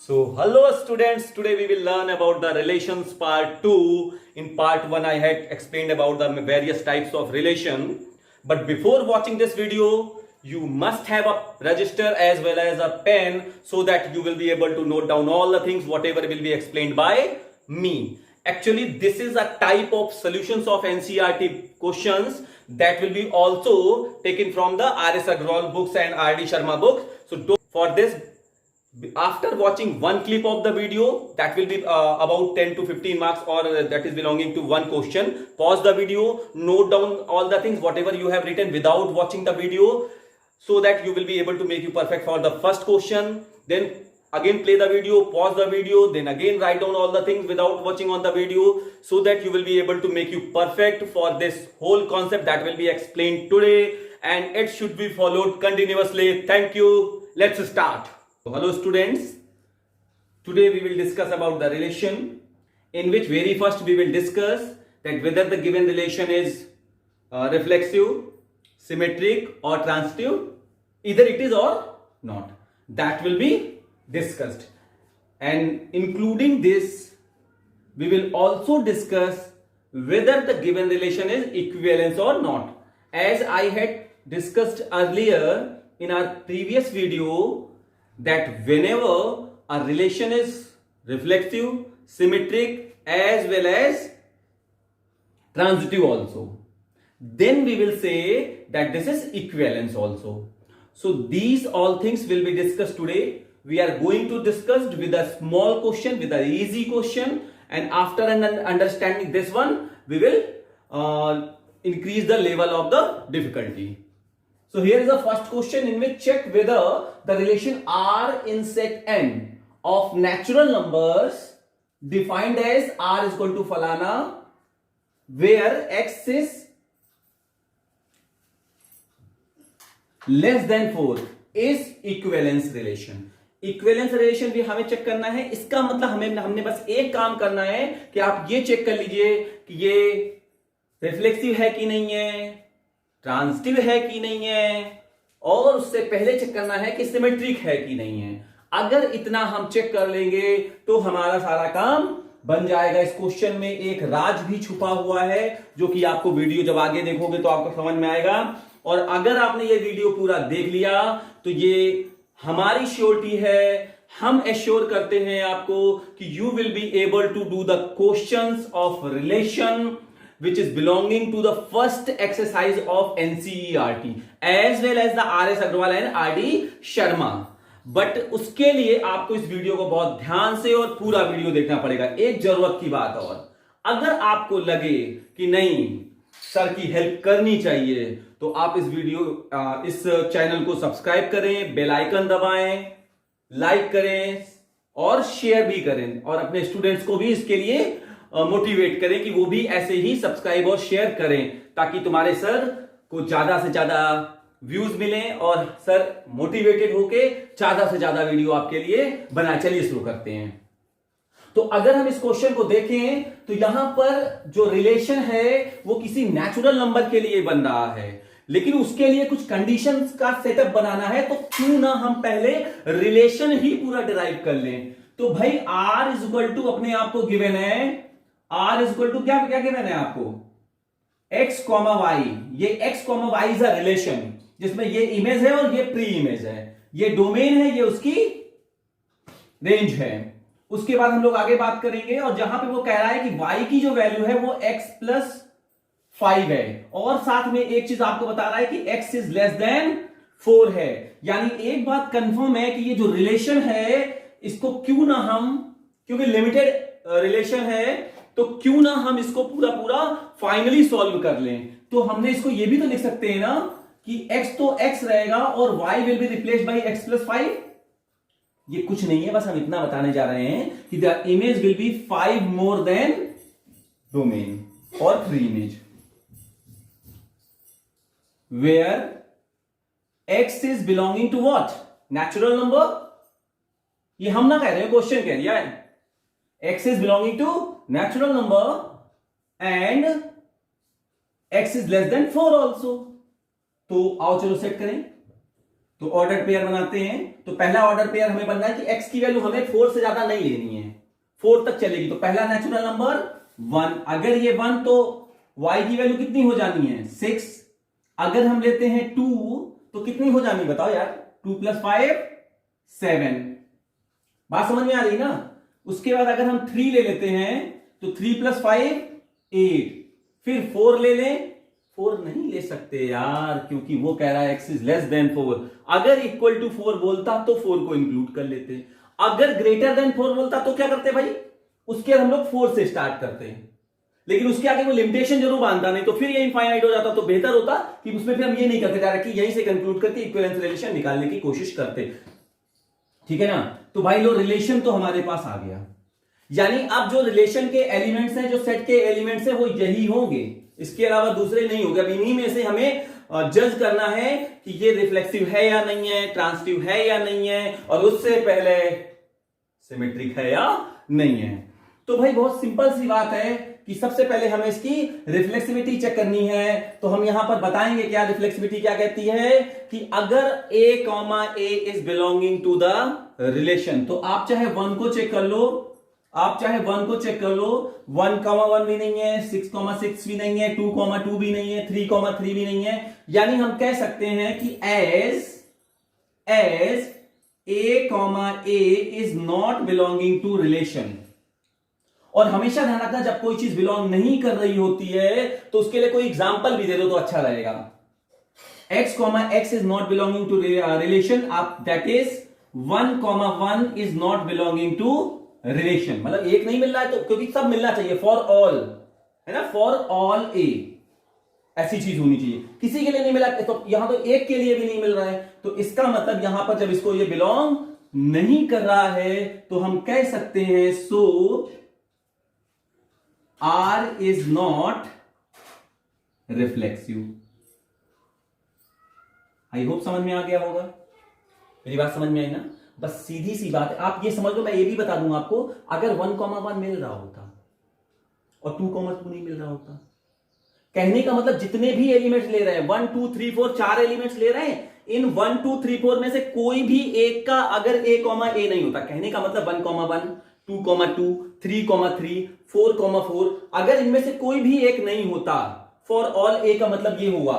So, hello students, today we will learn about the relations part 2. In part 1 I had explained about the various types of relation. But before watching this video, you must have a register as well as a pen so that you will be able to note down all the things whatever will be explained by me. Actually, this is a type of solutions of NCERT questions that will be also taken from the R.S. Agrawal books and R.D. Sharma books. So for this, after watching one clip of the video, that will be about 10 to 15 marks, or that is belonging to one question. Pause the video, note down all the things whatever you have written without watching the video, so that you will be able to make you perfect for the first question. Then again play the video, pause the video, then again write down all the things without watching on the video, so that you will be able to make you perfect for this whole concept that will be explained today, and it should be followed continuously. Thank you. Let's start. Hello students, today we will discuss about the relation, in which very first we will discuss that whether the given relation is reflexive, symmetric or transitive, either it is or not. That will be discussed, and including this we will also discuss whether the given relation is equivalence or not. As I had discussed earlier in our previous video, that whenever a relation is reflexive, symmetric as well as transitive also, then we will say that this is equivalence also. So these all things will be discussed today. We are going to discuss with a small question, with an easy question, and after understanding this one, we will increase the level of the difficulty. So here is the first question, in which check whether the relation R in set n of natural numbers defined as R is equal to falana, where x is less than 4 is equivalence relation. Equivalence relation भी हमें check करना है. इसका मतलब हमने बस एक काम करना है कि आप ये चेक कर लीजिए कि ये रिफ्लेक्सिव है कि नहीं है, ट्रांजिटिव है कि नहीं है, और उससे पहले चेक करना है कि सिमेट्रिक है कि नहीं है. अगर इतना हम चेक कर लेंगे तो हमारा सारा काम बन जाएगा. इस क्वेश्चन में एक राज भी छुपा हुआ है, जो कि आपको वीडियो जब आगे देखोगे तो आपको समझ में आएगा. और अगर आपने ये वीडियो पूरा देख लिया तो ये हमारी श्योरिटी है, हम एश्योर करते हैं आपको कि you will be able to do the questions of relation which is belonging to the first exercise of NCERT as well as the R.S. Agrawal and R.D. Sharma. But उसके लिए आपको इस वीडियो को बहुत ध्यान से और पूरा वीडियो देखना पड़ेगा. एक जरूरत की बात और, अगर आपको लगे कि नहीं सर की हेल्प करनी चाहिए, तो आप इस चैनल को सब्सक्राइब करें, बेल आइकन दबाएं, लाइक करें और शेयर भी करें, और अपने स्टूडेंट्स को भी इसके लिए मोटिवेट करें कि वो भी ऐसे ही सब्सक्राइब और शेयर करें, ताकि तुम्हारे सर को ज्यादा से ज्यादा व्यूज मिलें और सर मोटिवेटेड होके ज्यादा से ज्यादा वीडियो आपके लिए बना. चलिए शुरू करते हैं. तो अगर हम इस क्वेश्चन को देखें तो यहां पर जो रिलेशन है वो किसी नेचुरल नंबर के लिए बन रहा है, लेकिन उसके लिए कुछ कंडीशंस का सेटअप बनाना है. तो क्यों ना हम पहले रिलेशन ही पूरा डिराइव कर लें. तो भाई R इज इक्वल टू, अपने आप को गिवन है, R इज इक्वल टू क्या गिवन है आपको, x कॉमा वाई. ये x comma y is a relation जिसमें ये इमेज है और ये प्री इमेज है, ये डोमेन है, ये उसकी रेंज है. उसके बाद हम लोग आगे बात करेंगे, और जहां पे वो कह रहा है कि y की जो वैल्यू है वो x प्लस 5 है, और साथ में एक चीज आपको बता रहा है कि x इज लेस देन 4 है. यानी एक बात कंफर्म है कि ये जो रिलेशन है इसको क्यों ना हम, क्योंकि लिमिटेड रिलेशन है, तो क्यों ना हम इसको पूरा फाइनली सॉल्व कर लें. तो हमने इसको ये भी तो लिख सकते हैं ना कि x तो x रहेगा और y will be replaced by x plus 5. ये कुछ नहीं है, बस हम इतना बताने जा रहे हैं कि the image will be 5 more than domain और pre image, where x is belonging to what, natural number. ये हम ना कह रहे हैं, क्वेश्चन कह दिया है. x is belonging to natural number and x is less than 4 also. तो आओ चलो सेट करें. तो ऑर्डर पेयर बनाते हैं। तो पहला ऑर्डर पेयर हमें बनना है कि x की वैल्यू हमें 4 से ज्यादा नहीं लेनी है, 4 तक चलेगी। तो पहला नेचुरल नंबर 1, अगर ये 1 तो y की वैल्यू कितनी हो जानी है 6। अगर हम लेते हैं 2 तो कितनी हो जानी बताओ यार, 2 + 5 7। बात समझ में आ रही ना। उसके बाद अगर हम 3 ले लेते हैं तो 3 + 5 8। फिर 4 ले लें, 4 नहीं ले सकते यार क्योंकि वो कह रहा है x इज लेस देन 4। अगर इक्वल टू 4 बोलता तो 4 को इंक्लूड कर लेते। अगर ग्रेटर देन 4 बोलता तो क्या करते भाई, उसके हम लोग 4 से स्टार्ट करते हैं, लेकिन उसके आगे वो लिमिटेशन जरूर बांधता, नहीं तो फिर ये इनफाइनाइट हो जाता। तो बेहतर होता कि उसमें फिर हम ये नहीं करते डायरेक्टली यहीं से कंक्लूड करके इक्विवेलेंस रिलेशन निकालने की कोशिश करते। ठीक है ना। तो भाई लो रिलेशन तो हमारे पास आ गया, यानी अब जो रिलेशन के एलिमेंट्स हैं, जो सेट के एलिमेंट्स हैं वो यही होंगे, इसके अलावा दूसरे नहीं होंगे। अब इन्हीं में से हमें जज करना है कि ये रिफ्लेक्सिव है या नहीं है, ट्रांसिटिव है या नहीं है, और उससे पहले सिमेट्रिक है या नहीं है। तो भाई बहुत सिंपल सी बात है कि सबसे पहले हमें इसकी रिफ्लेक्सिविटी चेक करनी है। तो हम यहां पर बताएंगे क्या रिफ्लेक्सिविटी क्या कहती है कि अगर a, a is belonging to the relation, तो आप चाहे 1 को चेक कर लो, आप चाहे 1 को चेक कर लो, 1,1 भी नहीं है, 6,6 भी नहीं है, 2,2 भी नहीं है, 3,3 भी नहीं है। यानी हम कह सकते हैं कि as a, is not belonging to relation. और हमेशा ध्यान रखना जब कोई चीज बिलोंग नहीं कर रही होती है तो उसके लिए कोई एग्जांपल भी दे दो तो अच्छा रहेगा। x is not belonging to relation, आप that is 1,1 is not belonging to relation. मतलब एक नहीं मिल रहा है तो, क्योंकि सब मिलना चाहिए फॉर ऑल, है ना, फॉर ऑल ए ऐसी चीज होनी चाहिए। किसी के लिए नहीं मिला तो यहां तो एक के लिए भी नहीं मिल रहा है, तो इसका मतलब यहां पर जब इसको ये बिलोंग नहीं कर रहा है तो हम कह सकते हैं सो R is not reflexive. I hope समझ में आ गया होगा, मेरी बात समझ में आई ना। बस सीधी सी बात है, आप ये समझ लो। मैं ये भी बता दूंगा आपको, अगर 1,1 मिल रहा होता और 2,2 नहीं मिल रहा होता, कहने का मतलब जितने भी एलिमेंट्स ले रहे हैं 1 2 3 4 4 एलिमेंट्स ले रहे हैं, इन 1 2 3 4 में से कोई भी एक का अगर a, a नहीं होता, कहने का मतलब 1,1 2,2 3,3 4,4 अगर इनमें से कोई भी एक नहीं होता, फॉर ऑल a का मतलब ये हुआ।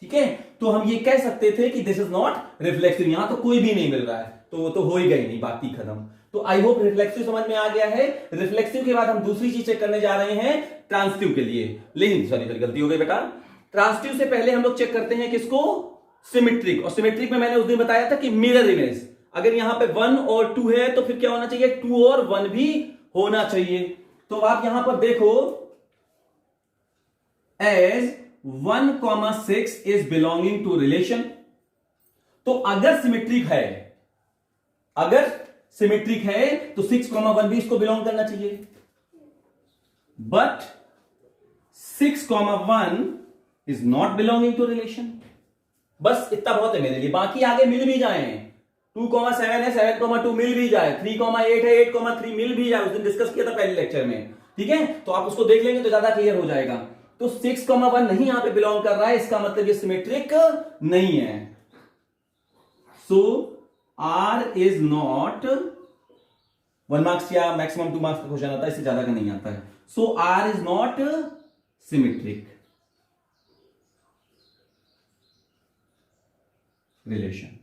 ठीक है, तो हम ये कह सकते थे कि दिस इज नॉट रिफ्लेक्सिव। यहां तो कोई भी नहीं मिल रहा है तो वो तो हो ही गई नहीं, बात ही खत्म। तो आई होप रिफ्लेक्सिव समझ में आ गया है। रिफ्लेक्सिव के बाद हम दूसरी चीज चेक करने जा रहे हैं ट्रांसिटिव के लिए। लेकिन सॉरी गलती हो गई बेटा, ट्रांसिटिव से पहले हम लोग चेक करते हैं किसको, सिमेट्रिक। और सिमेट्रिक में मैंने उस दिन बताया था कि मिरर इमेज, अगर यहां पे 1 और 2 है तो फिर क्या होना चाहिए, 2 और 1 भी होना चाहिए। तो आप यहां पर देखो, as 1,6 is belonging to relation. तो अगर सिमेट्रिक है, अगर सिमेट्रिक है तो 6,1 भी इसको बिलोंग करना चाहिए। But 6,1 is not belonging to relation. बस इतना बहुत है मेरे लिए, बाकी आगे मिल भी जाए, 2,7 है, 7,2 मिल भी जाए, 3,8 है, 8,3 मिल भी जाए, उस दिन डिस्कस किया था पहले लेक्चर में। ठीक है, तो आप उसको देख लेंगे तो ज्यादा क्लियर हो जाएगा। तो 6,1 नहीं यहां पे बिलोंग कर रहा है, इसका मतलब ये सिमेट्रिक नहीं है। सो R इज नॉट 1 मार्क्स या मैक्सिमम 2 मार्क्स का क्वेश्चन आता है, इससे ज्यादा का नहीं आता है। सो R is not symmetric relation.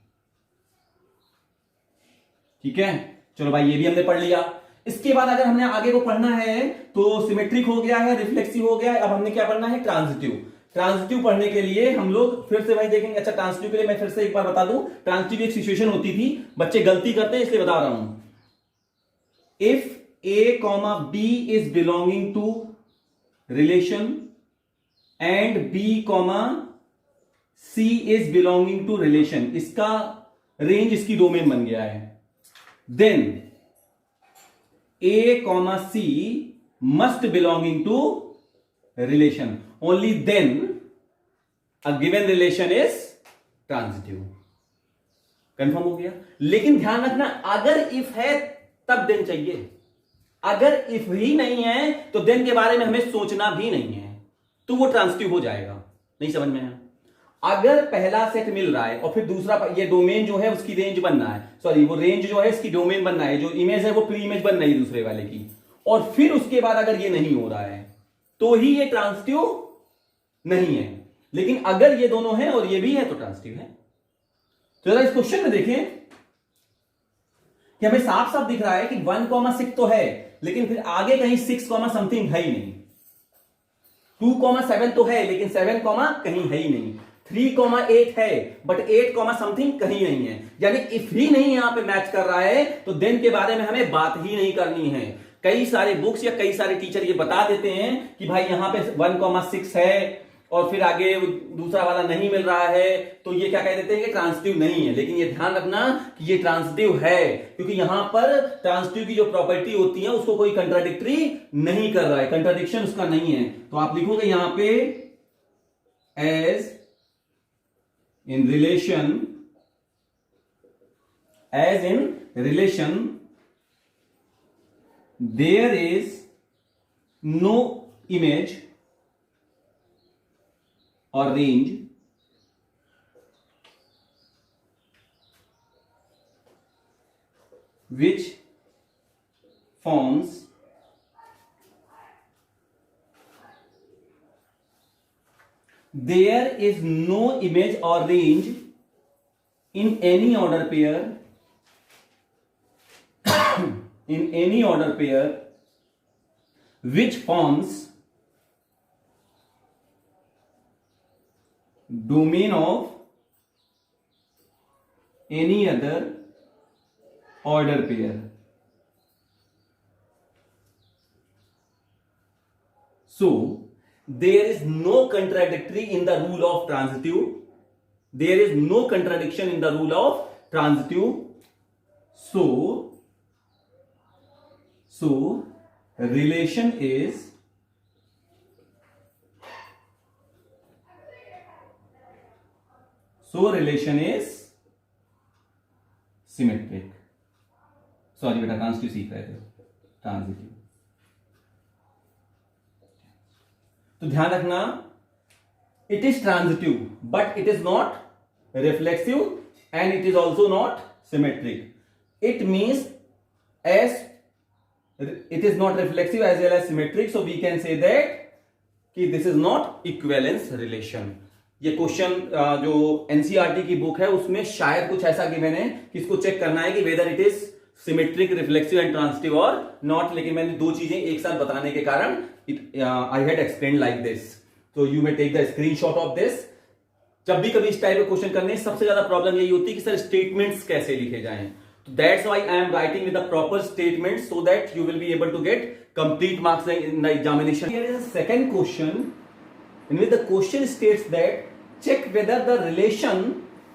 ठीक है, चलो भाई ये भी हमने पढ़ लिया। इसके बाद अगर हमने आगे को पढ़ना है तो सिमेट्रिक हो गया है, रिफ्लेक्सिव हो गया है, अब हमने क्या पढ़ना है, ट्रांजिटिव। ट्रांजिटिव पढ़ने के लिए हम लोग फिर से भाई देखेंगे। अच्छा, ट्रांजिटिव के लिए मैं फिर से एक बार बता दूं, ट्रांजिटिव एक सिचुएशन होती थी, बच्चे गलती करते हैं इसलिए बता रहा हूं। If a, b is belonging to relation and b, c is belonging to relation, इसका रेंज, इसकी डोमेन बन गया है, then a, c must belonging to relation, only then a given relation is transitive। Confirm हो गया। लेकिन ध्यान रखना, अगर इफ है तब देन चाहिए, अगर इफ ही नहीं है तो देन के बारे में हमें सोचना भी नहीं है, तो वो ट्रांजिटिव हो जाएगा। नहीं समझ में है? अगर पहला सेट मिल रहा है और फिर दूसरा, ये डोमेन जो है उसकी रेंज बनना है, सॉरी वो रेंज जो है इसकी डोमेन बनना है, जो इमेज है वो प्री इमेज बन रही है दूसरे वाले की, और फिर उसके बाद अगर ये नहीं हो रहा है तो ही ये ट्रांजिटिव नहीं है। लेकिन अगर ये दोनों हैं और ये भी है तो ट्रांजिटिव है। तो जरा इस क्वेश्चन में देखें कि हमें साफ साफ दिख रहा है कि 1,6 तो है, लेकिन फिर आगे कहीं 6, समथिंग है ही नहीं। 2,7 तो है लेकिन 7, कहीं है ही नहीं। 3,8 है बट 8, समथिंग कहीं नहीं है। यानी इफ ही नहीं यहां पे मैच कर रहा है तो देन के बारे में हमें बात ही नहीं करनी है। कई सारे बुक्स या कई सारे टीचर ये बता देते हैं कि भाई यहां पे 1,6 है और फिर आगे दूसरा वाला नहीं मिल रहा है, तो ये क्या कह देते हैं कि ट्रांजिटिव नहीं है। लेकिन ये ध्यान रखना कि ये ट्रांजिटिव है, क्योंकि यहां पर ट्रांजिटिव की जो प्रॉपर्टी होती है उसको कोई कंट्राडिक्टरी नहीं कर रहा है, कंट्राडिक्शन उसका नहीं है। तो आप लिखोगे यहां पे as in relation there is no image or range which forms there is no image or range in any order pair in any order pair which forms domain of any other order pair. So there is no contradictory in the rule of transitive. There is no contradiction in the rule of transitive. So relation is symmetric. Sorry बेटा, transitive सीख रहे थे, transitive. तो ध्यान रखना, it is transitive but it is not reflexive and it is also not symmetric. It means as it is not reflexive as well as symmetric, so we can say that कि this is not equivalence relation. ये question जो NCERT की book है उसमें शायद कुछ ऐसा given है कि इसको चेक करना है कि whether it is symmetric, reflexive and transitive और नॉट। लेकिन मैंने दो चीजें एक साथ बताने के कारण I had explain like this, तो you may take the screenshot of this. जब भी कभी इस टाइप के क्वेश्चन करने सबसे ज्यादा प्रॉब्लम यही होती है कि सर स्टेटमेंट्स कैसे लिखे जाएं। तो that's why I am writing with the proper statement so that you will be able to get complete marks in the examination. Here is the second question in which the question states that check whether the relation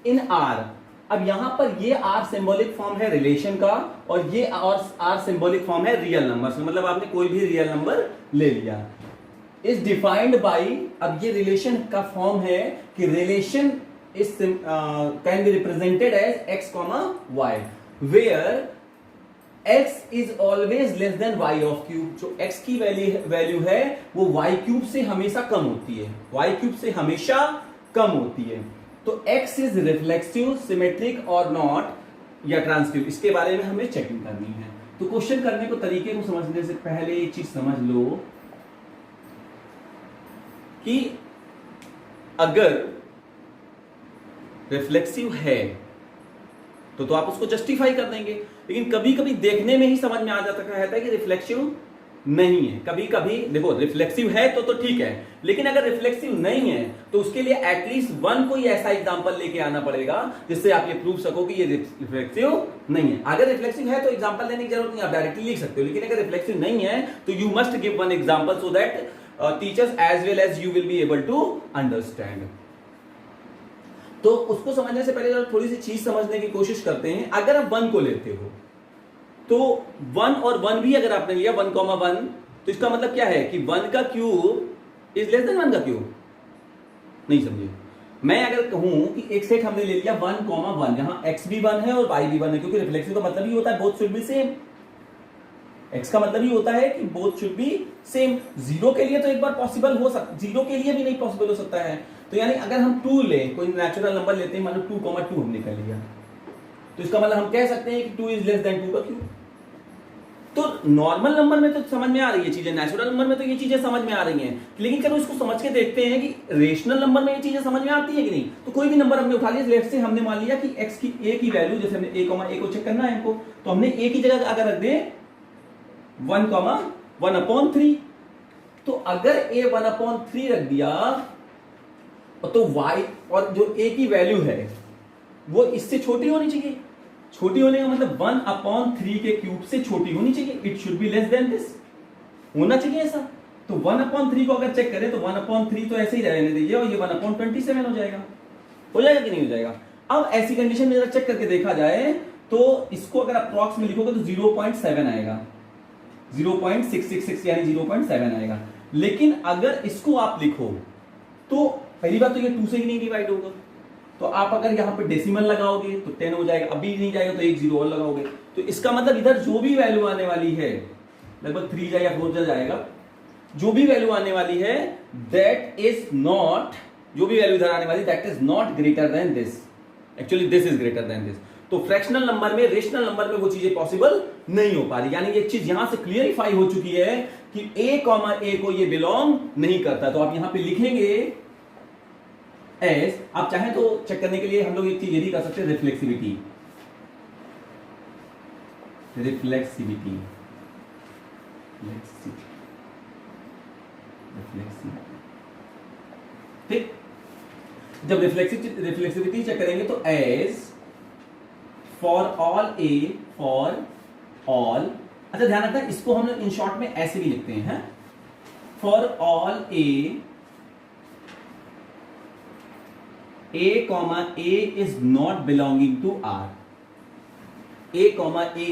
in r. अब यहां पर ये r symbolic form है relation का और ये r symbolic form है real number. मतलब आपने कोई भी रियल नंबर ले लिया, इज डिफाइंड बाई, अब ये रिलेशन का फॉर्म है कि relation is can be represented as x comma y, where x is always less than y of cube. जो x की वैल्यू है वो y क्यूब से हमेशा कम होती है, y क्यूब से हमेशा कम होती है। तो x इज रिफ्लेक्सिव, सिमेट्रिक और नॉट या ट्रांजिटिव, इसके बारे में हमें चेकिंग करनी है। तो क्वेश्चन करने को तरीके को समझने से पहले एक चीज समझ लो कि अगर रिफ्लेक्सिव है तो आप उसको जस्टिफाई कर देंगे, लेकिन कभी कभी देखने में ही समझ में आ जाता है कि रिफ्लेक्सिव नहीं है। कभी कभी देखो रिफ्लेक्सिव है तो ठीक है, लेकिन अगर रिफ्लेक्सिव नहीं है तो उसके लिए एटलीस्ट वन कोई ऐसा एग्जांपल लेके आना पड़ेगा जिससे आप ये प्रूव सको कि ये रिफ्लेक्सिव नहीं है। अगर रिफ्लेक्सिव है तो एग्जांपल लेने की जरूरत नहीं, आप डायरेक्टली लिख सकते हो। लेकिन अगर रिफ्लेक्सिव नहीं है तो you must give one example so that teachers as well as you will be able to understand. तो उसको समझने से पहले थोड़ी सी चीज समझने की कोशिश करते हैं। अगर आप 1 को लेते हो तो 1 और 1 भी अगर आपने लिया 1,1, तो इसका मतलब क्या है कि 1 का क्यूब इज लेस देन 1 का क्यूब। नहीं समझे? मैं अगर कहूं कि एक सेट हमने ले लिया 1,1, जहां x भी 1 है और y भी 1 है, क्योंकि रिफ्लेक्सिव का मतलब ही होता है both should be same. x का मतलब ही होता है कि बोथ शुड बी सेम। 0 के लिए तो एक बार पॉसिबल हो सकता, 0 के लिए भी नहीं पॉसिबल हो सकता है। तो यानी अगर हम 2 लें, कोई नेचुरल नंबर लेते हैं, मान लो 2,2 हमने कर लिया, तो इसका मतलब हम कह सकते हैं कि 2 इज लेस देन 2 का क्यूब। तो नॉर्मल नंबर में तो समझ में आ रही है चीजें, नेचुरल नंबर में तो ये चीजें समझ में आ रही हैं, लेकिन चलो इसको समझ के देखते हैं कि रेशनल नंबर में ये चीजें समझ में आती है कि नहीं। तो कोई भी नंबर हमने उठा लिया, लेफ्ट से हमने मान लिया कि x की a की वैल्यू, जैसे हमने a को चेक करना है हमको, तो हमने a की जगह अगर रख दे 1,1/3, तो अगर a 1/3 रख दिया तो y और जो a की वैल्यू है वो इससे छोटी होनी चाहिए। छोटी होने का मतलब 1/3 के क्यूब से छोटी होनी चाहिए। It should be less than this, होना चाहिए ऐसा। तो 1/3 को अगर चेक करें तो 1/3 तो ऐसे ही रहने दीजिए और ये 1/27 हो जाएगा। हो जाएगा कि नहीं हो जाएगा? अब ऐसी कंडीशन में जरा चेक करके देखा जाए तो इसको अगर अप्रॉक्स में लिखोगे तो 0.7 आएगा, 0.666 यानी 0.7 आएगा। लेकिन अगर इसको आप लिखो तो पहली बात तो ये 2 से ही नहीं डिवाइड होगा, तो आप अगर यहां पे डेसिमल लगाओगे तो 10 हो जाएगा, अभी नहीं जाएगा तो एक 0 और लगाओगे, तो इसका मतलब इधर जो भी वैल्यू आने वाली है, लगभग 3 या 4 जाएगा, जो भी वैल्यू आने वाली है दैट इज नॉट, जो भी वैल्यू इधर आने वाली that is not greater than this, actually this is greater then this. तो फ्रैक्शनल नंबर में, रेशनल नंबर में वो चीजें पॉसिबल नहीं हो पा रही। यानी एक चीज यहां से क्लियरिफाई हो चुकी है कि a, a को ये बिलोंग नहीं करता। तो आप यहां पे लिखेंगे एस, आप चाहें तो चेक करने के लिए हम लोग एक चीज ये भी कर सकते हैं, रिफ्लेक्सिविटी, रिफ्लेक्सिविटी, ठीक। जब रिफ्लेक्सिविटी चेक करेंगे तो as for all a, for all, अच्छा ध्यान रखना इसको हम लोग इन शॉर्ट में ऐसे भी लिखते हैं, for all A is not belonging to R, a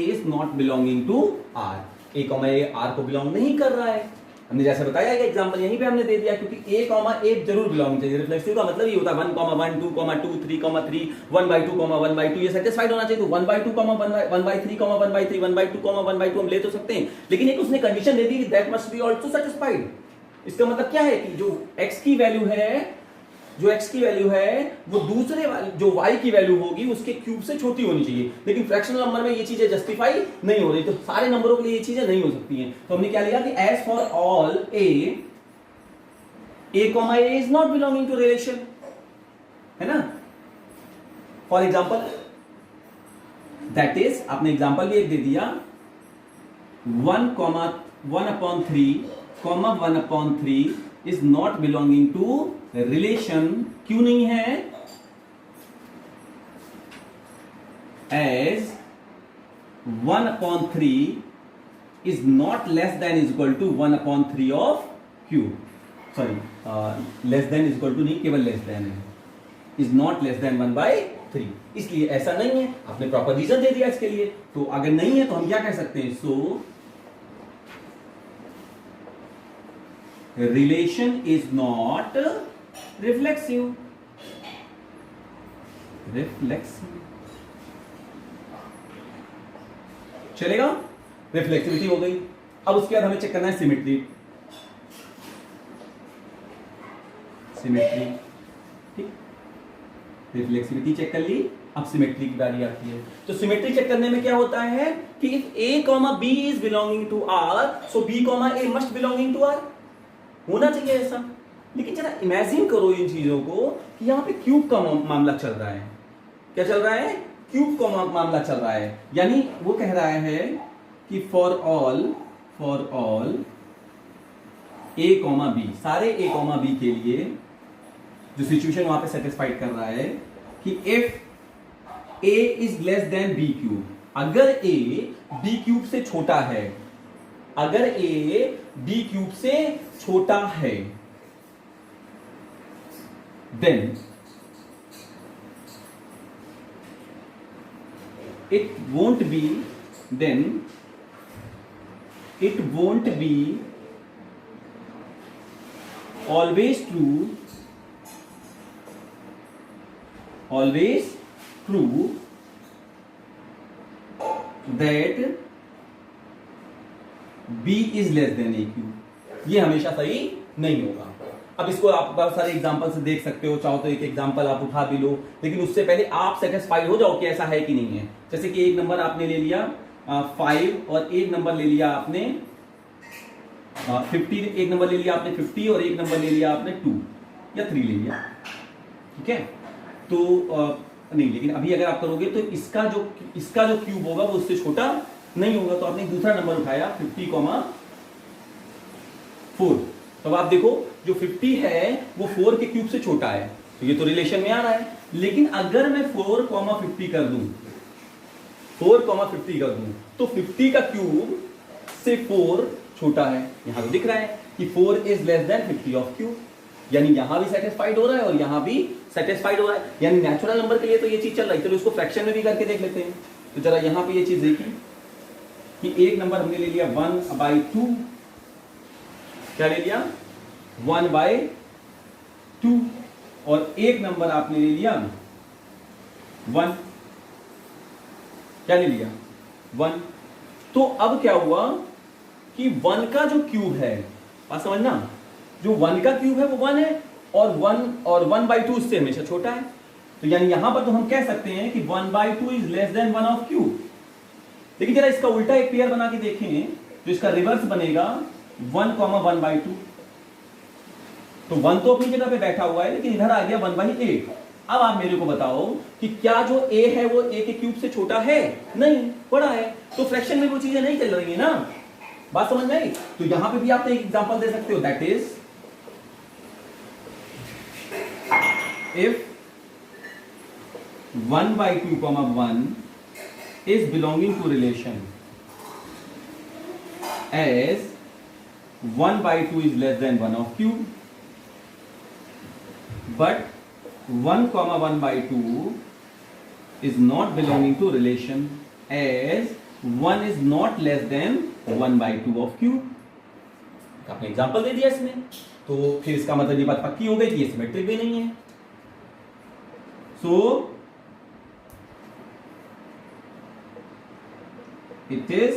is not belonging to R, a R को बिलोंग नहीं कर रहा है। हमने जैसे बताया एग्जांपल यहीं पे हमने दे दिया, क्योंकि a जरूर बिलोंग चाहिए। रिफ्लेक्सिव का मतलब ये होता है 1,1, 2,2, 3,3, 1/2, 1/2 ये सेटिस्फाइड होना चाहिए। तो 1/2, 1/3, 1/3, 1/2, 1/2 हम ले तो सकते हैं, लेकिन एक उसने कंडीशन दे दी कि that must be also satisfied. इसका मतलब क्या है कि जो x की वैल्यू है, जो x की वैल्यू है वो दूसरे जो y की वैल्यू होगी उसके क्यूब से छोटी होनी चाहिए। लेकिन फ्रैक्शनल नंबर में ये चीजें जस्टिफाई नहीं हो रही, तो सारे नंबरों के लिए ये चीजें नहीं हो सकती हैं। तो हमने क्या लिया कि as for all a is not belonging to relation, है ना। फॉर एग्जाम्पल दैट इज, आपने एग्जाम्पल भी एक दे दिया 1,1/3 is not belonging to relation. क्यों नहीं है? As 1/3 is not less than is equal to 1/3 of cube, sorry less than is equal to नहीं, केवल लेस देन है, इज नॉट लेस देन 1/3, इसलिए ऐसा नहीं है। आपने प्रॉपर रीजन दे दिया इसके लिए, तो अगर नहीं है तो हम क्या कह सकते हैं, सो relation is not reflexive, चलेगा। रिफ्लेक्सिविटी हो गई। अब उसके बाद हमें चेक करना है सिमेट्री, ठीक। रिफ्लेक्सिविटी चेक कर ली, अब सिमेट्री की बारी आती है। तो सिमेट्री चेक करने में क्या होता है कि if a, b is belonging to r, so b, a must belonging to r, होना चाहिए ऐसा। लेकिन जरा इमेजिन करो इन चीजों को कि यहां पे क्यूब का मामला चल रहा है। क्या चल रहा है? क्यूब का मामला चल रहा है। यानी वो कह रहा है कि फॉर ऑल a, b, सारे a, b के लिए जो सिचुएशन वहां पे सेटिस्फाइड कर रहा है कि if a is less then b cube, अगर a b क्यूब से छोटा है, अगर a b क्यूब से छोटा है, then it won't be always true that b is less than a cube. ये हमेशा सही नहीं होगा। अब इसको आप बहुत सारे एग्जांपल से देख सकते हो, चाहो तो एक एग्जांपल आप उठा भी लो, लेकिन उससे पहले आप सेटिस्फाइड हो जाओ कि ऐसा है कि नहीं है। जैसे कि एक नंबर आपने ले लिया 5 और एक नंबर ले लिया आपने 50, एक नंबर ले लिया आपने 50 और एक नंबर ले लिया आपने 2 या 3 ले लिया, ठीक है। तो नहीं, लेकिन अभी अगर आप करोगे तो इसका जो क्यूब होगा वो उससे छोटा नहीं होगा। तो आपने दूसरा नंबर उठाया 50,4, तो आप देखो जो 50 है वो 4 के क्यूब से छोटा है, तो ये तो रिलेशन में आ रहा है। लेकिन अगर मैं 4,50 कर दूं, 4,50 कर दूं, तो 50 का क्यूब से 4 छोटा है। यहां तो दिख रहा है कि 4 is less then 50 of cube, यानी यहां भी सेटिस्फाइड हो रहा है और यहां भी सेटिस्फाइड हो रहा है। यानी नेचुरल नंबर के लिए तो ये चीज चल रही है। चलो इसको फ्रैक्शन में भी करके देख लेते हैं। तो जरा यहां पे ये चीज देखी कि एक नंबर हमने ले लिया 1/2, क्या ले लिया 1/2, और एक नंबर आपने ले लिया 1, क्या ले लिया 1। तो अब क्या हुआ कि 1 का जो क्यूब है, बात समझना, जो 1 का क्यूब है वो 1 है और 1/2 उससे हमेशा छोटा है। तो यानी यहां पर तो हम कह सकते हैं कि 1/2 is less then 1 of cube. लेकिन जरा इसका उल्टा एक पेयर बना के देखें तो इसका रिवर्स बनेगा 1,1/2। तो 1 तो अपनी जगह पे बैठा हुआ है, लेकिन इधर आ गया 1/8। अब आप मेरे को बताओ कि क्या जो a है वो a के क्यूब से छोटा है? नहीं, बड़ा है। तो फ्रैक्शन में वो चीजें नहीं चल रही है ना, बात समझ में आई। तो यहां पे भी आप एक एग्जांपल दे सकते हो, that is if 1/2, 1 is belonging to relation as 1/2 is less than 1 of cube, but 1,1/2 is not belonging to relation as 1 is not less than 1/2 of cube। आपने एग्जांपल दे दिया इसमें, तो फिर इसका मतलब ये बात पक्की हो गई कि ये सिमेट्रिक भी नहीं है। So it is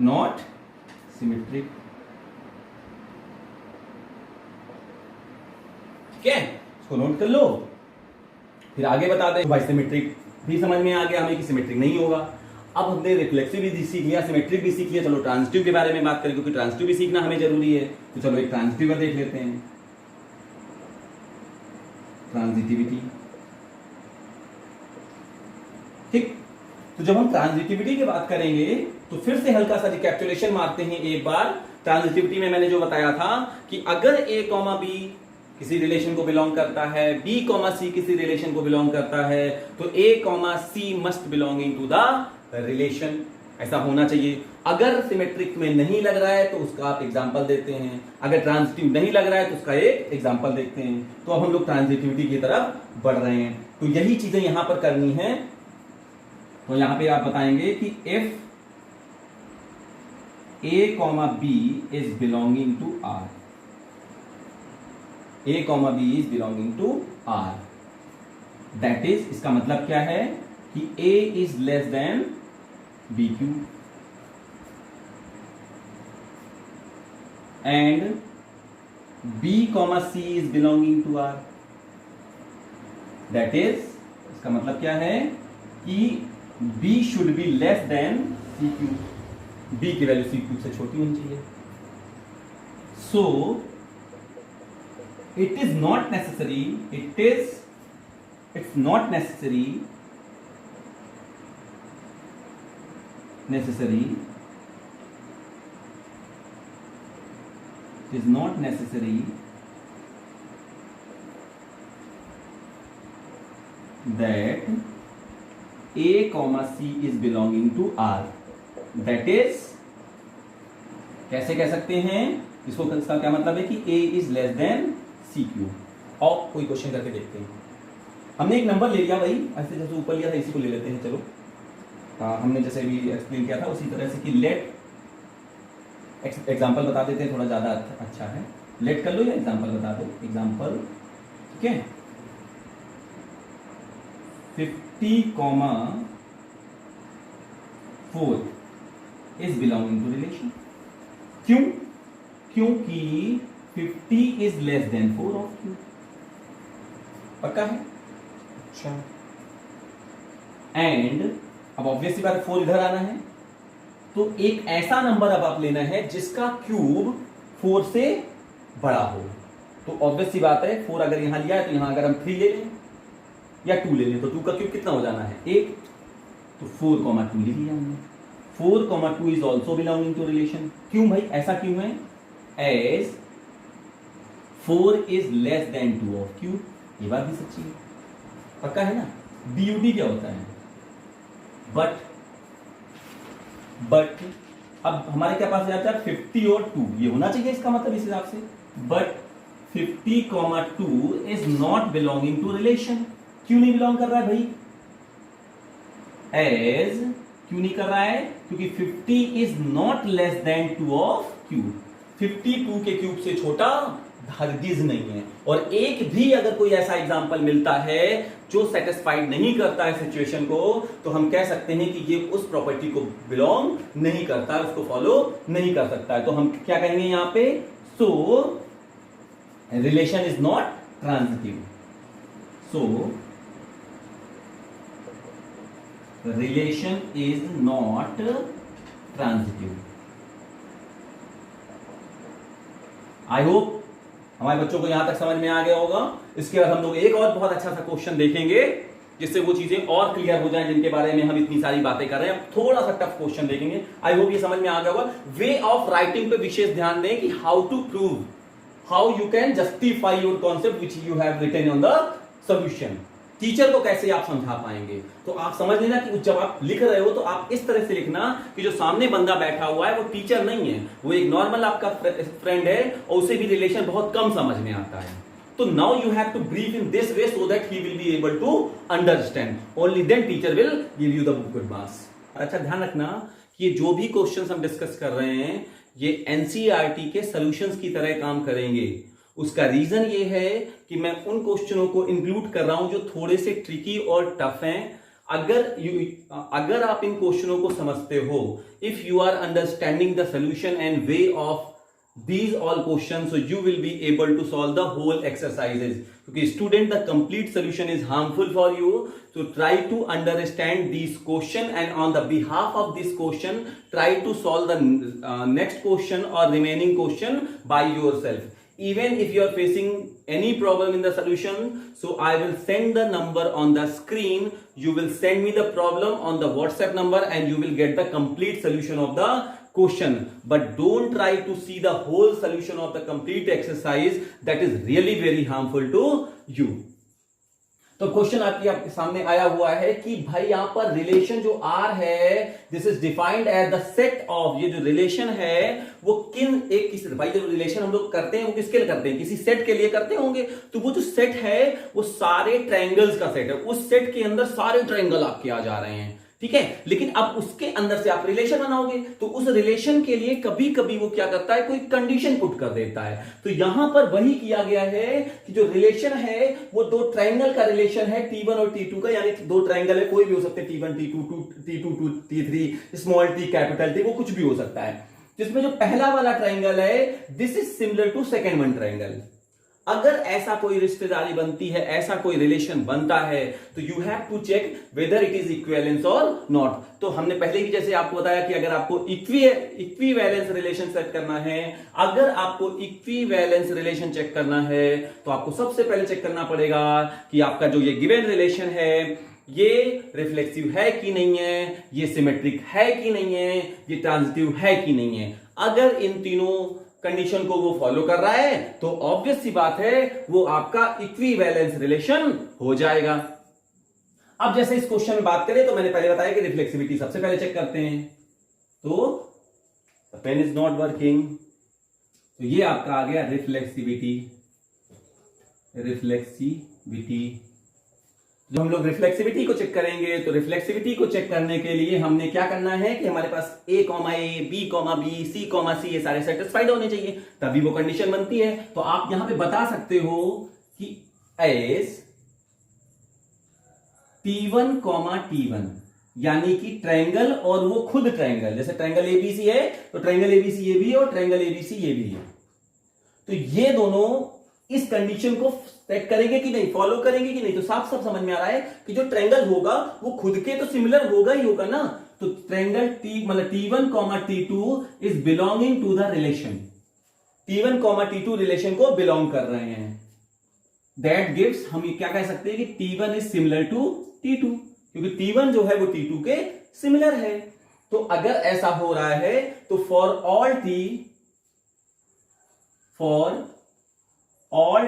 not symmetric। ठीक है, इसको नोट कर लो, फिर आगे बता दें। भाई सिमेट्रिक भी समझ में आ गया हमें कि सिमेट्रिक नहीं होगा। अब हमने रिफ्लेक्सिव भी सीख लिया, सिमेट्रिक भी सीख लिया। चलो ट्रांजिटिव के बारे में बात करें, क्योंकि ट्रांजिटिव भी सीखना हमें जरूरी है। तो चलो एक ट्रांजिटिव का देख लेते हैं, ट्रांजिटिविटी। ठीक, तो जब हम ट्रांजिटिविटी की बात करेंगे तो फिर से हल्का सा रिकैप्चुलेशन मारते हैं एक बार। ट्रांजिटिविटी में मैंने जो बताया था कि अगर a, b किसी रिलेशन को बिलोंग करता है, b, c किसी रिलेशन को बिलोंग करता है, तो a, c must belonging to the relation, ऐसा होना चाहिए। अगर सिमेट्रिक में नहीं लग रहा है तो उसका आप एग्जांपल देते हैं, अगर ट्रांजिटिव नहीं लग रहा है तो उसका एक एग्जांपल देखते हैं। तो अब हम लोग ट्रांजिटिविटी की तरफ बढ़ रहे हैं। तो यही चीजें यहां पर करनी है। तो यहां पे आप बताएंगे कि if a, b is belonging to R, a, b is belonging to R, that is, इसका मतलब क्या है कि a is less than b cube and b, c is belonging to R, that is, इसका मतलब क्या है कि b should be less than c cube, b की वैल्यू c cube से छोटी होनी चाहिए। So it is not necessary, it's not necessary it is not necessary that a, c is belonging to R, that is, कैसे कह सकते हैं इसको, इसका क्या मतलब है कि a is less than c cube। और कोई क्वेश्चन करके देखते हैं। हमने एक नंबर ले लिया भाई, ऐसे जैसे ऊपर लिया था इसी को ले लेते हैं। चलो हमने जैसे भी एक्सप्लेन किया था उसी तरह से कि लेट, एग्जांपल बता देते हैं, थोड़ा ज्यादा अच्छा है। लेट कर लो या एग्जांपल बता दो, एग्जांपल, ठीक है। 50,4 इज बिलोंगिंग टू रिलेशन। क्यों? क्योंकि 50 is less then 4 of Q। पक्का है? अच्छा, एंड अब ऑब्वियसली बात 4 इधर आना है, तो एक ऐसा नंबर अब आप लेना है जिसका क्यूब 4 से बड़ा हो। तो ऑब्वियसली बात है 4 अगर यहां लिया है तो यहां अगर हम 3 ले लें या 2 ले लें तो 2 का क्यूब कितना हो जाना है 1, तो 4, 2 लिख लिया हमने। 4, 2 is also belonging to relation. क्यों भाई, ऐसा क्यों है? As 4 is less than 2 of Q। ये बात भी सच्ची है, पक्का है ना। BUT क्या होता है? बट अब हमारे क्या पास जाता है 50 और 2, ये होना चाहिए इसका मतलब इस हिसाब से। But 50, 2 is not belonging to relation. क्यों नहीं बिलोंग कर रहा है भाई? एज क्यों नहीं कर रहा है? क्योंकि 50 is not less than 2 of Q। 52 के क्यूब से छोटा हरगिज नहीं है। और एक भी अगर कोई ऐसा एग्जांपल मिलता है जो सेटिस्फाइड नहीं करता है सिचुएशन को, तो हम कह सकते हैं कि ये उस प्रॉपर्टी को बिलोंग नहीं करता है, उसको फॉलो नहीं कर सकता है। तो हम क्या कहेंगे यहां पे? सो relation is not transitive. So relation is not transitive. I hope हमारे बच्चों को यहां तक समझ में आ गया होगा। इसके बाद हम लोग एक और बहुत अच्छा सा क्वेश्चन देखेंगे जिससे वो चीजें और क्लियर हो जाएं जिनके बारे में हम इतनी सारी बातें कर रहे हैं। थोड़ा सा टफ क्वेश्चन देखेंगे, आई होप ये समझ में आ गया होगा। वे ऑफ राइटिंग पे विशेष ध्यान दें कि how to prove, how you can justify your concept which you have written on the solution. Teacher को कैसे आप समझा पाएंगे? तो आप समझ लेना कि जब आप लिख रहे हो तो आप इस तरह से लिखना कि जो सामने बंदा बैठा हुआ है वो टीचर नहीं है, वो एक नॉर्मल आपका फ्रेंड है और उसे भी रिलेशन बहुत कम समझ में आता है। तो now you have to brief in this way so that he will be able to understand, only then teacher will give you the good marks. अच्छा, ध्यान रखना कि ये जो भी क्वेश्चंस हम डिस्कस कर रहे हैं ये एनसीईआरटी के सॉल्यूशंस की तरह काम करेंगे। उसका रीजन ये है कि मैं उन क्वेश्चनों को इंक्लूड कर रहा हूं जो थोड़े से ट्रिकी और टफ हैं। अगर आप इन क्वेश्चनों को समझते हो, if you are understanding the solution and way of these all questions, so you will be able to solve the whole exercises. क्योंकि student, the complete solution is harmful for you, so try to understand these question and on the behalf of this question try to solve the next question or remaining question by yourself. Even if you are facing any problem in the solution, so I will send the number on the screen. You will send me the problem on the WhatsApp number and you will get the complete solution of the question. But don't try to see the whole solution of the complete exercise. That is really very harmful to you. तो question आपके सामने आया हुआ है कि भाई यहां पर रिलेशन जो R है, this is defined as the set of, ये जो रिलेशन है वो किस भाई जो रिलेशन हम लोग करते हैं वो किसके लिए करते हैं? किसी सेट के लिए करते होंगे। तो वो जो सेट है वो सारे ट्रायंगल्स का सेट है। उस सेट के अंदर सारे ट्रायंगल आपके आ जा रहे हैं, ठीक है। लेकिन अब उसके अंदर से आप रिलेशन बनाओगे तो उस रिलेशन के लिए कभी कभी वो क्या करता है, कोई कंडीशन पुट कर देता है। तो यहां पर वही किया गया है कि जो रिलेशन है वो दो ट्रायंगल का रिलेशन है, T1 और T2 का, यानी दो ट्रायंगल है, कोई भी हो सकते हैं, T1 T2 T2 T3, small t capital T, वो कुछ भी हो सकता है। जिसमें जो पहला वाला ट्रायंगल है this is similar to second one triangle. अगर ऐसा कोई रिश्तेदारी बनती है, ऐसा कोई रिलेशन बनता है, तो you have to check whether it is equivalence और नॉट। तो हमने पहले ही जैसे आपको बताया कि अगर आपको इक्विवेलेंस रिलेशन चेक करना है, अगर आपको इक्विवेलेंस रिलेशन चेक करना है तो आपको सबसे पहले चेक करना पड़ेगा कि आपका जो ये गिवन रिलेशन है ये रिफ्लेक्सिव है कि नहीं है, ये सिमेट्रिक है कि नहीं है, ये ट्रांजिटिव है कि नहीं है। अगर इन तीनों कंडीशन को वो फॉलो कर रहा है तो ऑब्वियस सी बात है वो आपका इक्विवेलेंस रिलेशन हो जाएगा। अब जैसे इस क्वेश्चन में बात करें तो मैंने पहले बताया कि रिफ्लेक्सिविटी सबसे पहले चेक करते हैं। तो पेन इज नॉट वर्किंग, तो ये आपका आ गया रिफ्लेक्सिविटी। जब हम लोग रिफ्लेक्सिविटी को चेक करेंगे तो रिफ्लेक्सिविटी को चेक करने के लिए हमने क्या करना है कि हमारे पास A, B, B, C, C ये सारे सेटिस्फाइड होने चाहिए, तभी वो कंडीशन बनती है। तो आप यहां पे बता सकते हो कि एस T1, T1 यानी कि ट्रायंगल और वो खुद ट्रायंगल, जैसे ट्रायंगल ABC है तो ट्रायंगल ABC ये भी है और ट्रायंगल ABC ये भी है। तो ये दोनों इस कंडीशन को सेट करेंगे कि नहीं, फॉलो करेंगे कि नहीं। तो साफ साफ समझ में आ रहा है कि जो ट्रायंगल होगा वो खुद के तो सिमिलर होगा ही होगा ना। तो ट्रायंगल मतलब T1, T2 is belonging to the relation, T1, T2 relation को बिलोंग कर रहे हैं। दैट गिव्स, हम क्या कह सकते हैं कि T1 is similar to T2, क्योंकि T1 जो है वो T2 के सिमिलर है। तो अगर ऐसा हो रहा है तो for all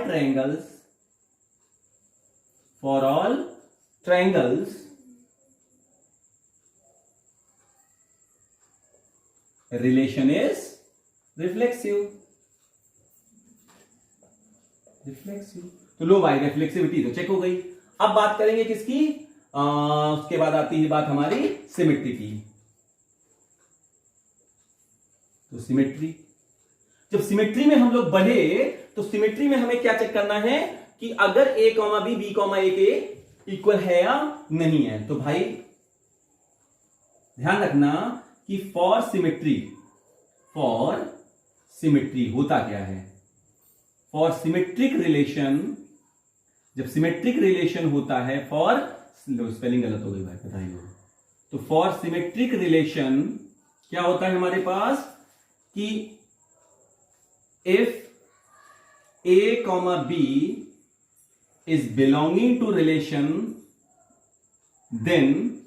triangles relation is reflexive। तो लो भाई, रिफ्लेक्सिविटी तो चेक हो गई। अब बात करेंगे किसकी, उसके बाद आती है बात हमारी सिमेट्री की। तो सिमेट्री, जब सिमेट्री में हम लोग बढ़े तो सिमेट्री में हमें क्या चेक करना है कि अगर a, b, b, a के इक्वल है या नहीं है। तो भाई ध्यान रखना कि फॉर सिमेट्री होता क्या है। फॉर सिमेट्रिक रिलेशन, जब सिमेट्रिक रिलेशन होता है, फॉर स्पेलिंग गलत हो गई भाई, बताइए। तो फॉर सिमेट्रिक रिलेशन क्या होता है हमारे पास कि if a, b is belonging to relation, then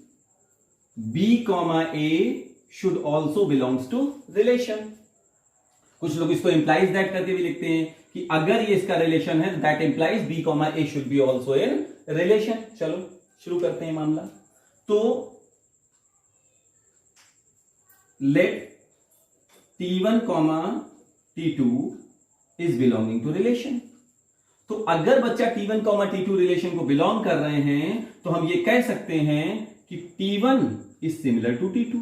b, a should also belongs to relation। कुछ लोग इसको implies that करके भी लिखते हैं कि अगर ये इसका रिलेशन है तो that implies b, a should be also in relation। चलो शुरू करते हैं मामला। तो let T1, T2 is belonging to relation। तो अगर बच्चा T1, T2 रिलेशन को बिलोंग कर रहे हैं तो हम ये कह सकते हैं कि T1 is similar to T2।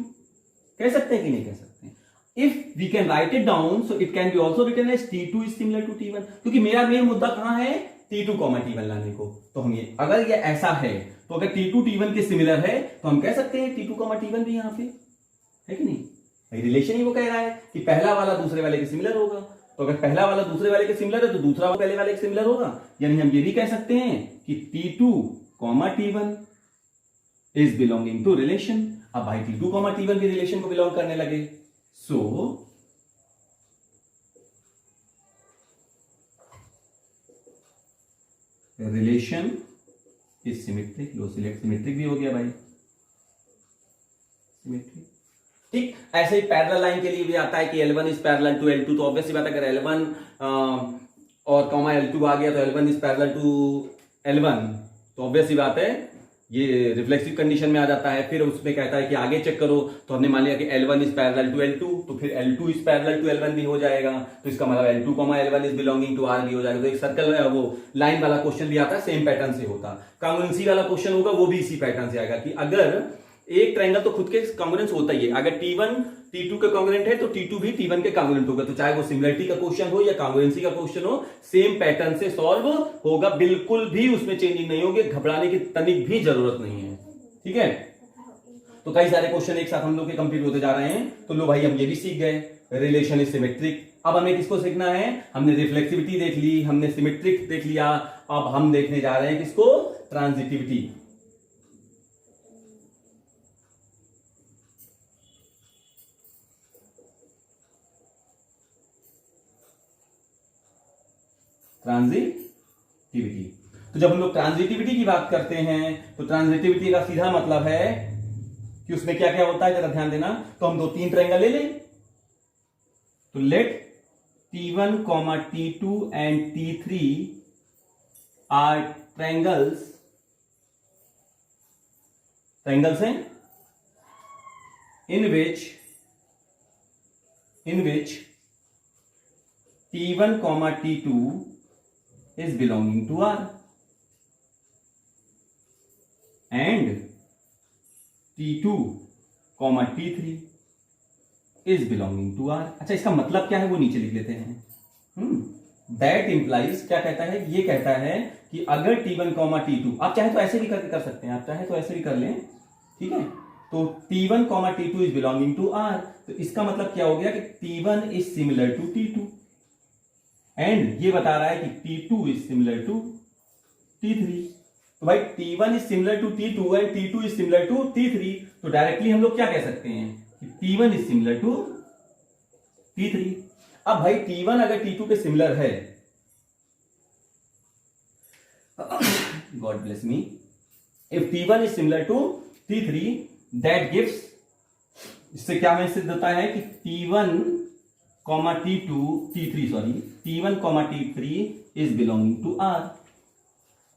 कह सकते हैं कि नहीं कह सकते हैं? If we can write it down, so it can be also written as T2 is similar to T1, क्योंकि मेरा मेन मुद्दा कहां है, T2, T1 लाने को। तो हम ये, अगर ये ऐसा है तो अगर T2 T1 के सिमिलर है तो हम कह सकते हैं T2, T1 भी यहां पे है कि नहीं। रिलेशन ही वो कह रहा है कि पहला वाला दूसरे वाले के सिमिलर होगा। तो अगर पहला वाला दूसरे वाले के सिमिलर है तो दूसरा वाला पहले वाले के सिमिलर होगा। यानी हम ये भी कह सकते हैं कि T2, T1 is belonging to relation. अब भाई T2, T1 भी रिलेशन को बिलोंग करने लगे। सो relation is symmetric. Low select symmetric भी हो गया भाई, सिमेट्रिक। ठीक, ऐसे ही पैरेलल लाइन के लिए भी आता है कि L1 is parallel to L2। तो ऑब्वियसली बात है, अगर L1 और L2 आ गया तो L1 is parallel to L1, तो ऑब्वियसली बात है ये रिफ्लेक्सिव कंडीशन में आ जाता है। फिर उसमें कहता है कि आगे चेक करो, तो हमने मान लिया कि L1 is parallel to L2, तो फिर L2 is parallel to L1 भी हो जाएगा। तो इसका मतलब L2, L1 is belonging to R भी हो जाएगा। तो एक सर्कल वो लाइन वाला क्वेश्चन भी आता है, सेम पैटर्न से होता। कांग्रुएंसी वाला क्वेश्चन होगा वो भी इसी पैटर्न से आएगा कि अगर एक ट्रायंगल तो खुद के कांग्रुएंस होता ही है, अगर T1 T2 के कांग्रुएंट है तो T2 भी T1 के कांग्रुएंट होगा। तो चाहे वो सिमिलरिटी का क्वेश्चन हो या कांग्रुएंसी का क्वेश्चन हो, सेम पैटर्न से सॉल्व होगा, बिल्कुल भी उसमें चेंजिंग नहीं होगी, घबराने की तनिक भी जरूरत नहीं है। ठीक है, तो कई सारे क्वेश्चन एक साथ हम लोग के कंप्लीट होते जा रहे हैं। तो लो भाई, हम ये भी सीख गए, रिलेशन इज सिमेट्रिक। अब हमें किसको सीखना है, हमने रिफ्लेक्सिविटी देख ली, हमने सिमेट्रिक देख लिया, अब हम देखने जा रहे हैं किसको, ट्रांजिटिविटी। ट्रांजिटिविटी। तो जब हम लोग ट्रांजिटिविटी की बात करते हैं तो ट्रांजिटिविटी का सीधा मतलब है कि उसमें क्या क्या होता है, जरा ध्यान देना। तो हम 2-3 ट्रायंगल ले लें। तो let T1, T2 and T3 are triangles हैं in which T1, T2 is belonging to R and T2, T3 is belonging to R। अच्छा, इसका मतलब क्या है वो नीचे लिख लेते हैं। दैट इंप्लाइज, क्या कहता है, ये कहता है कि अगर T1, T2, आप चाहे तो ऐसे भी करके कर सकते हैं, आप चाहे तो ऐसे भी कर लें, ठीक है। तो T1, T2 is belonging to R, तो इसका मतलब क्या हो गया कि T1 is similar to T2, and ये बता रहा है कि T2 is similar to T3। तो भाई T1 is similar to T2 and T2 is similar to T3। तो डायरेक्टली हम लोग क्या कह सकते हैं कि T1 is similar to T3। अब भाई T1 अगर T2 के सिमिलर है, God bless me, if T1 is similar to T3 that gives, इससे क्या हमें सिद्ध होता है कि T1 T3 is belonging to R।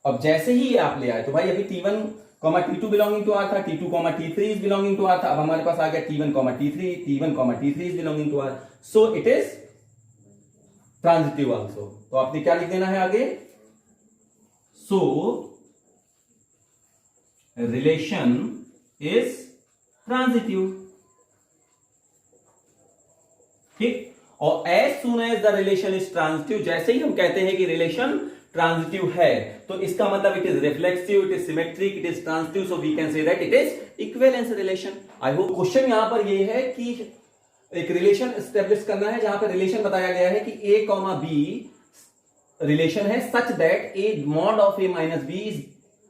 अब जैसे ही ये आप ले आए, तो भाई अभी T1 T2 belonging to R था, T2 T3 is belonging to R था। अब हमारे पास आ गया T1 T3 is belonging to R, so it is transitive also. तो आपने क्या लिख देना है आगे, सो रिलेशन इज ट्रांजिटिव। ठीक, और as soon as the relation is transitive, जैसे ही हम कहते हैं कि रिलेशन ट्रांजिटिव है, तो इसका मतलब it is reflexive, it is symmetric, it is transitive, so we can say that it is equivalence relation. I hope question यहां पर ये है कि एक रिलेशन एस्टेब्लिश करना है जहां पर रिलेशन बताया गया है कि A, B रिलेशन है such that A mod of A minus B is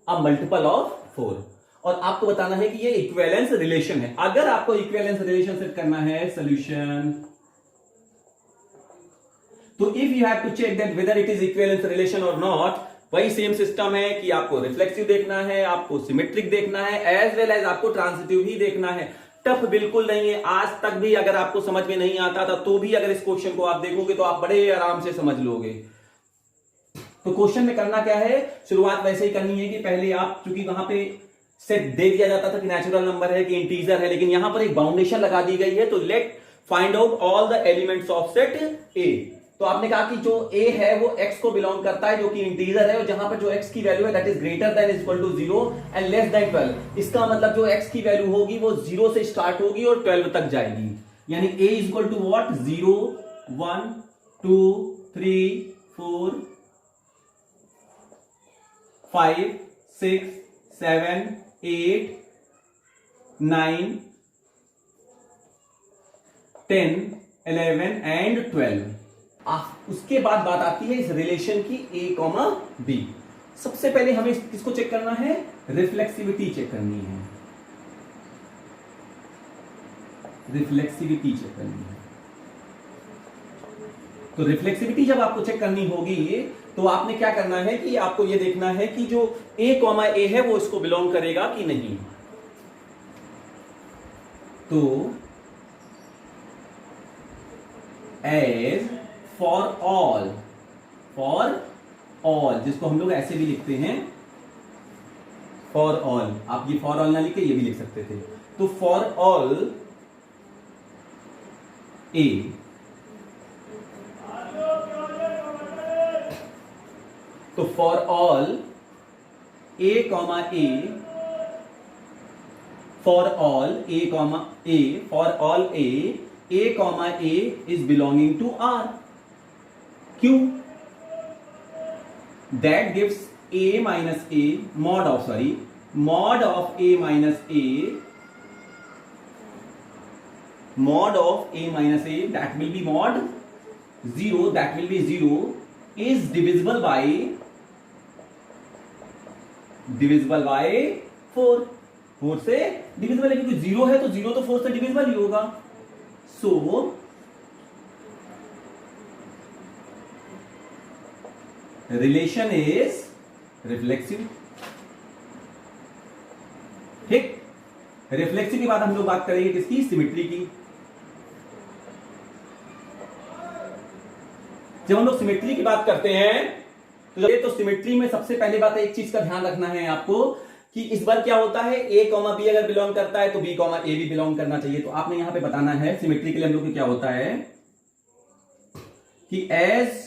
a multiple of 4, और आपको बताना है कि ये इक्विवेलेंस रिलेशन है। अगर आपको इक्विवेलेंस रिलेशन सेट करना है सॉल्यूशन, तो if you have to check that whether it is equivalence relation और नॉट, वही सेम सिस्टम है कि आपको रिफ्लेक्सिव देखना है, आपको सिमेट्रिक देखना है, एज वेल एज आपको ट्रांजिटिव ही देखना है। टफ बिल्कुल नहीं है। आज तक भी अगर आपको समझ में नहीं आता था तो भी अगर इस क्वेश्चन को आप देखोगे तो आप बड़े आराम से समझ लोगे। तो क्वेश्चन में करना क्या है, शुरुआत वैसे ही करनी है कि पहले आप, चूंकि वहां पे सेट दे दिया जाता था कि नेचुरल नंबर है कि इंटीजर है, लेकिन यहां पर एक बाउंडेशन लगा दी गई है, तो let find out all the elements of set ए। तो आपने कहा कि जो ए है वो x को बिलोंग करता है जो कि इंटीजर है, और जहां पर जो x की वैल्यू है that is greater than equal to 0 and less than 12। इसका मतलब जो x की वैल्यू होगी वो 0 से स्टार्ट होगी और 12 तक जाएगी, यानी a is equal to what, 0 1 2 3 4 5 6 7 8 9 10 11 and 12। उसके बाद बात आती है इस रिलेशन की A, B। सबसे पहले हमें किसको चेक करना है, रिफ्लेक्सिविटी चेक करनी है, रिफ्लेक्सिविटी चेक करनी है। तो रिफ्लेक्सिविटी जब आपको चेक करनी होगी तो आपने क्या करना है कि आपको यह देखना है कि जो A, है वो इसको बिलोंग करेगा कि नहीं। तो एज फॉर ऑल, जिसको हम लोग ऐसे भी लिखते हैं फॉर ऑल, आप ये फॉर ऑल ना लिख के ये भी लिख सकते थे। तो फॉर ऑल ए, तो for all A, for all A is belonging to R. क्यों? That gives A minus A mod of A minus A, mod of A minus A, that will be mod 0, that will be 0 is divisible by 4। 4 से divisible है, क्योंकि 0 है तो 0 तो 4 से divisible ही होगा। सो relation is reflexive. ठीक, रिफ्लेक्सिव के बाद हम लोग बात करेंगे किसकी, सिमेट्री की। जब हम लोग सिमेट्री की बात करते हैं तो सिमेट्री में सबसे पहली बात है, एक चीज का ध्यान रखना है आपको कि इस बार क्या होता है, A, B अगर बिलोंग करता है तो B, A भी बिलोंग करना चाहिए। तो आपने यहां पे बताना है सिमेट्री के लिए हम लोग को क्या होता है कि as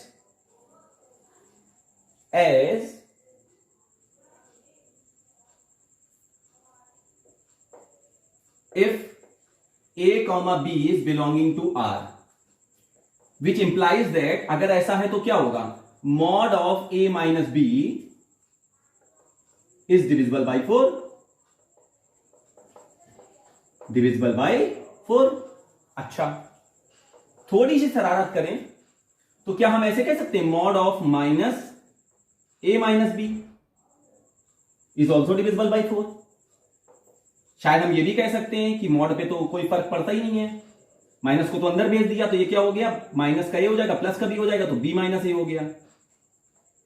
if A, B is belonging to R, which implies that अगर ऐसा है तो क्या होगा, mod of A minus B is divisible by 4, divisible by 4। अच्छा, थोड़ी सी शरारत करें, तो क्या हम ऐसे कह सकते हैं mod of minus a minus b is also divisible by 4? शायद हम ये भी कह सकते हैं कि मॉड पे तो कोई फर्क पड़ता ही नहीं है, माइनस को तो अंदर भेज दिया तो ये क्या हो गया, माइनस का ए हो जाएगा, प्लस का बी हो जाएगा, तो बी माइनस ए हो गया,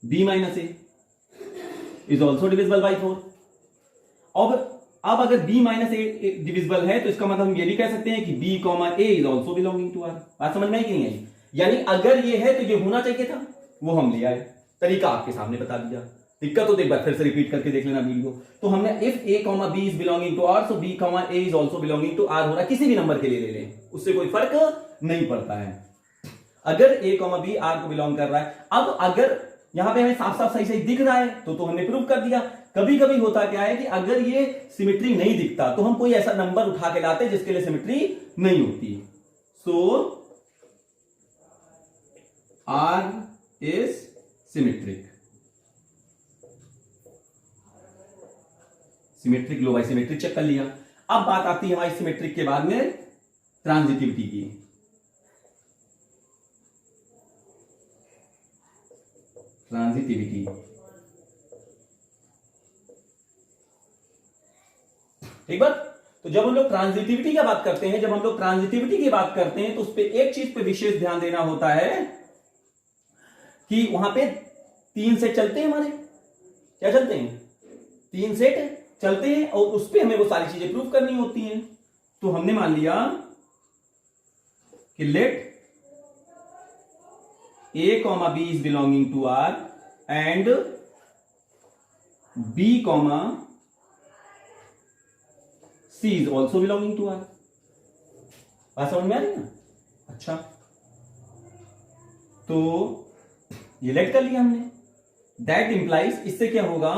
b minus a is also divisible by 4। अब अगर b माइनस ए डिविजिबल है तो इसका मतलब हम ये भी कह सकते हैं कि b comma a is also belonging to R. बात समझ में आई कि नहीं आई? यानी अगर ये है तो ये होना चाहिए था, वो हम ले आए, तरीका आपके सामने बता दिया। दिक्कत तो एक बार फिर से रिपीट करके देख लेना वीडियो। तो हमने if a comma b is belonging to R, so b comma a is also belonging to R हो रहा है, किसी भी नंबर के लिए ले लें, उससे कोई फर्क नहीं पड़ता है अगर a कॉमा बी आर को बिलोंग कर रहा है। अब अगर यहां पे हमें साफ साफ सही सही दिख रहा है तो हमने प्रूव कर दिया। कभी कभी होता क्या है कि अगर ये सिमेट्री नहीं दिखता तो हम कोई ऐसा नंबर उठा के लाते जिसके लिए सिमेट्री नहीं होती। सो आर इज सिमेट्रिक, सिमेट्रिक लो भाई, सिमेट्रिक चेक कर लिया। अब बात आती है हमारी सिमेट्रिक के बाद में ट्रांजिटिविटी की। ट्रांजिटिविटी ठीक बात। तो जब हम लोग ट्रांजिटिविटी की बात करते हैं, तो उस पर एक चीज पे विशेष ध्यान देना होता है कि वहां पे 3 सेट चलते हैं हमारे, क्या चलते हैं, 3 सेट चलते हैं और उस पर हमें वो सारी चीजें प्रूव करनी होती हैं। तो हमने मान लिया कि let a comma b is belonging to R and b comma c is also belonging to R. बात समझ में आ रही है? अच्छा, तो ये लेट कर लिया हमने। दैट इंप्लाइज, इससे क्या होगा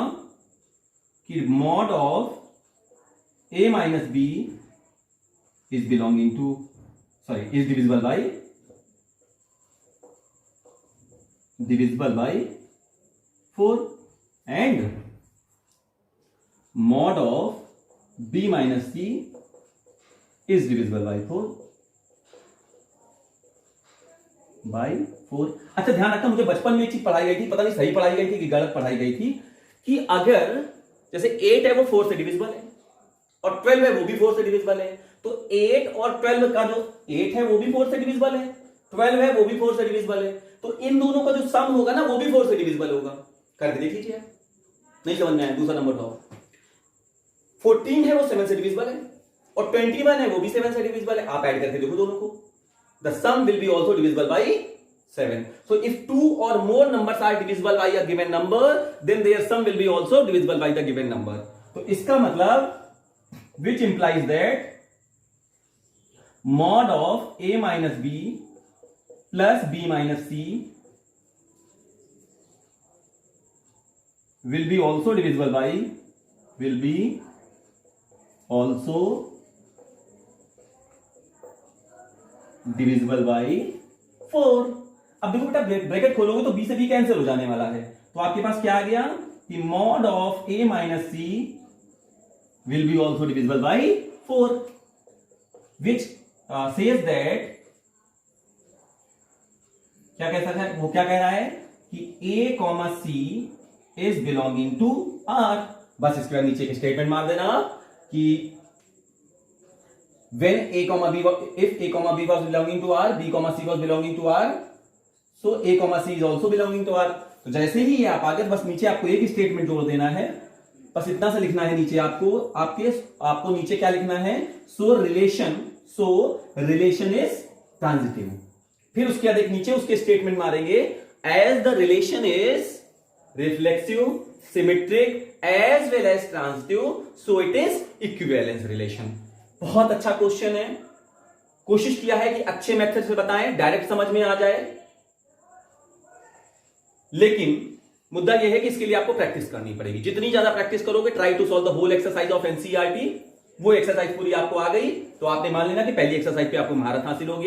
कि mod of a minus b is belonging to, sorry, is divisible by 4 and mod of b minus c is divisible by 4 अच्छा, ध्यान रखना, मुझे बचपन में एक चीज पढ़ाई गई थी, पता नहीं सही पढ़ाई गई थी कि गलत पढ़ाई गई थी, कि अगर जैसे 8 है वो 4 से डिविजिबल है और 12 है वो भी 4 से डिविजिबल है, तो 8 और 12 का जो 8 है वो भी 4 से डिविजिबल है, 12 है वो भी 4 से डिविजिबल है, तो इन दोनों का जो सम होगा ना वो भी 4 से डिविजिबल होगा। करके देख लीजिए, नहीं समझ में आया? दूसरा नंबर उठाओ। 14 है वो 7 से डिविजिबल है और 21 है वो भी 7 से डिविजिबल है। आप ऐड करके देखो दोनों को, the sum will be also divisible by 7. So if 2 or more numbers are divisible by a given number, then their sum will be also divisible by the given number. तो इसका मतलब which implies that mod of a minus b plus b minus c will be also divisible by 4. अब देखो बेटा, bracket खोलोगे तो b से b cancel हो जाने वाला है, तो आपके पास क्या आ गया कि mod of a minus c will be also divisible by 4, which says that, क्या कह सकता है वो, क्या कह रहा है कि a comma c is belonging to r। बस इसके बाद नीचे के स्टेटमेंट मार देना कि when a comma b, if a comma b was belonging to r, b comma c was belonging to r, so a comma c is also belonging to r। तो जैसे ही ये आप आगे, बस नीचे आपको एक स्टेटमेंट जोड़ देना है, बस इतना सा लिखना है नीचे आपको नीचे क्या लिखना है, सो रिलेशन इज ट्रांजिटिव। फिर उसके बाद एक नीचे उसके स्टेटमेंट मारेंगे, as the relation is reflexive, symmetric as well as transitive, so it is equivalence relation. बहुत अच्छा क्वेश्चन है, कोशिश किया है कि अच्छे मेथड से बताएं, डायरेक्ट समझ में आ जाए, लेकिन मुद्दा यह है कि इसके लिए आपको प्रैक्टिस करनी पड़ेगी। जितनी ज्यादा प्रैक्टिस करोगे, try to solve the whole exercise of NCERT, वो एक्सरसाइज पूरी आपको आ गई तो आपने मान लेना कि पहली एक्सरसाइज पे आपको महारत हासिल होगी।